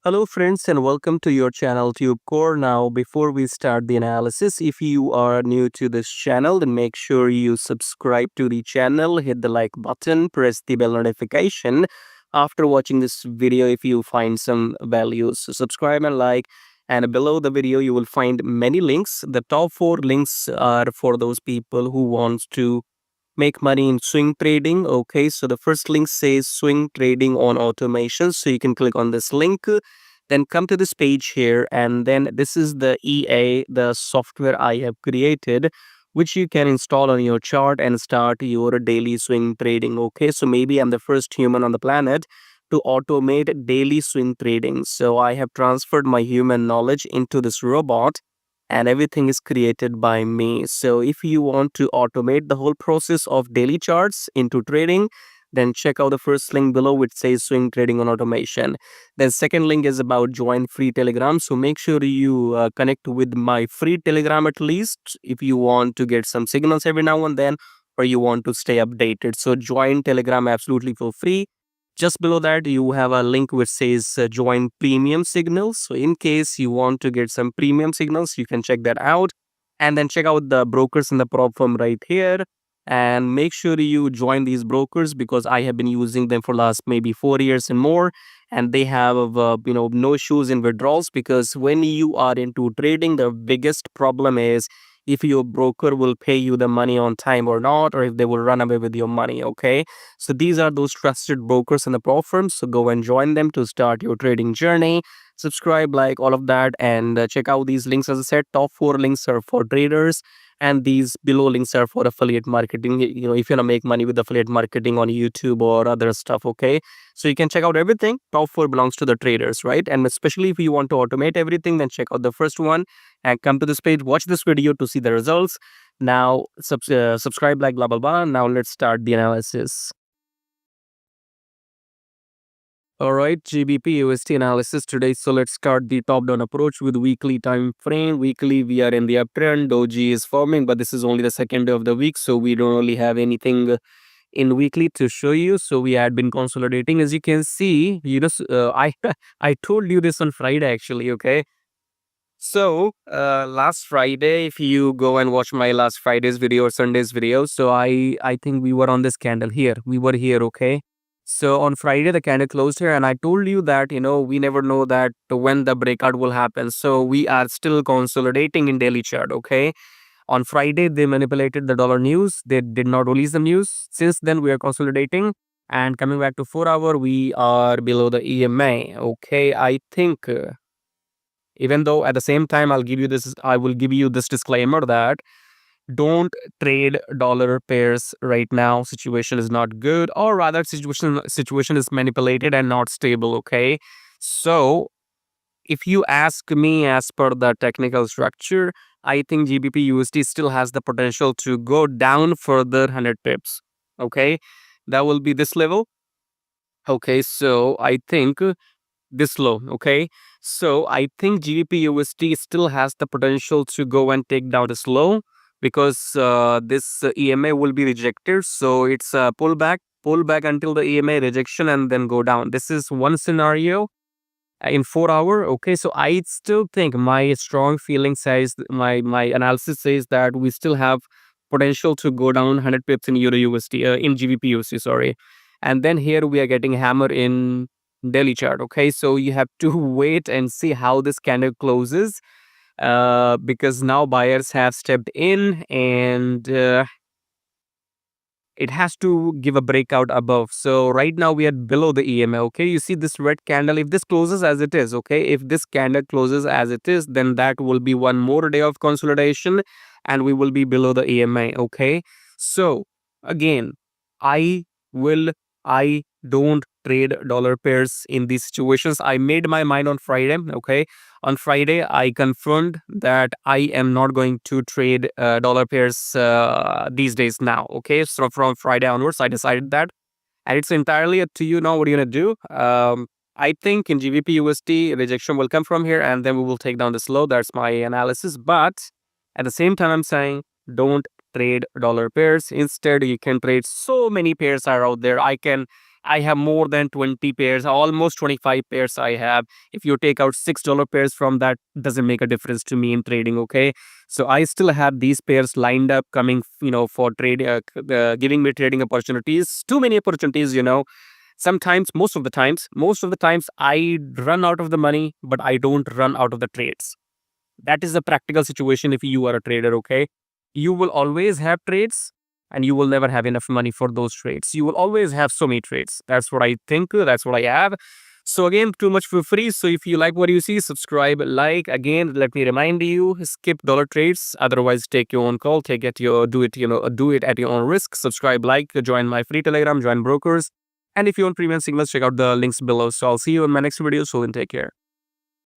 Hello friends and welcome to your channel TubeCore. Now before we start the analysis, if you are new to this channel, then make sure you subscribe to the channel, hit the like button, press the bell notification. After watching this video, if you find some values, so subscribe and like. And below the video, you will find many links. The top 4 links are for those people who wants to make money in swing trading. Okay, so the first link says swing trading on automation, so you can click on this link, then come to this page here, and then this is the the software I have created, which you can install on your chart and start your daily swing trading. Okay, so maybe I'm the first human on the planet to automate daily swing trading, so I have transferred my human knowledge into this robot, and everything is created by me. So if you want to automate the whole process of daily charts into trading, then check out the first link below which says swing trading on automation. Then second link is about join free Telegram. So make sure you connect with my free Telegram at least if you want to get some signals every now and then, or you want to stay updated. So join Telegram absolutely for free. Just below that, you have a link which says join premium signals. So in case you want to get some premium signals, you can check that out. And then check out the brokers in the prop firm right here. And make sure you join these brokers because I have been using them for last maybe 4 years and more. And they have, no issues in withdrawals, because when you are into trading, the biggest problem is if your broker will pay you the money on time or not, or if they will run away with your money. Okay, so these are those trusted brokers in the pro firms. So go and join them to start your trading journey. Subscribe, like all of that, and check out these links. As I said, top 4 links are for traders, and these below links are for affiliate marketing. If you want to make money with affiliate marketing on YouTube or other stuff. Okay, so you can check out everything. Top 4 belongs to the traders, right? And especially if you want to automate everything, then check out the first one and come to this page. Watch this video to see the results. Now subscribe, like blah blah blah. Now let's start the analysis. All right, GBPUSD analysis today. So let's start the top-down approach with weekly time frame. Weekly, we are in the uptrend. Doji is forming, but this is only the second day of the week, so we don't really have anything in weekly to show you. So we had been consolidating, as you can see. I I told you this on Friday actually. Okay, so last Friday, if you go and watch my last Friday's video or Sunday's video, so I think we were on this candle here. We were here, okay. So on Friday the candle closed here, and I told you that we never know that when the breakout will happen. So we are still consolidating in daily chart, okay. On Friday they manipulated the dollar news. They did not release the news. Since then we are consolidating, and coming back to 4 hour, we are below the EMA. Okay, I think. Even though at the same time I will give you this disclaimer that don't trade dollar pairs right now. Situation is not good, or rather situation is manipulated and not stable. Okay, so if you ask me, as per the technical structure, I think GBPUSD still has the potential to go down further 100 pips. Okay, that will be this level. Okay, so I think this low. Okay, so I think GBPUSD still has the potential to go and take down this low, because this EMA will be rejected. So it's a pull back until the EMA rejection and then go down. This is one scenario in 4 hour. Okay, so I still think my strong feeling says, my analysis says that we still have potential to go down 100 pips in Euro USD, in GBP USD, sorry. And then here we are getting hammer in daily chart. Okay, so you have to wait and see how this candle closes, because now buyers have stepped in, and it has to give a breakout above. So right now we are below the EMA. Okay, you see this red candle. If this closes as it is, okay, if this candle closes as it is, then that will be one more day of consolidation, and we will be below the EMA. Okay, so again, I will I don't trade dollar pairs in these situations. I made my mind on Friday. Okay, on Friday I confirmed that I am not going to trade dollar pairs these days now. Okay, so from Friday onwards I decided that, and it's entirely up to you now what you're gonna do. I think in GBP USD rejection will come from here, and then we will take down this low. That's my analysis. But at the same time, I'm saying don't trade dollar pairs. Instead, you can trade, so many pairs are out there. I can I have more than 20 pairs, almost 25 pairs I have. If you take out $6 pairs from that, doesn't make a difference to me in trading, okay? So I still have these pairs lined up coming, for trade, giving me trading opportunities. Too many opportunities. Sometimes, most of the times I run out of the money, but I don't run out of the trades. That is a practical situation if you are a trader, okay? You will always have trades and you will never have enough money for those trades. You will always have so many trades. That's what I think. That's what I have. So again, too much for free. So if you like what you see, subscribe, like. Again, let me remind you, skip dollar trades. Otherwise, take your own call. Do it at your own risk. Subscribe, like, join my free Telegram, join brokers. And if you want premium signals, check out the links below. So I'll see you in my next video. So then take care.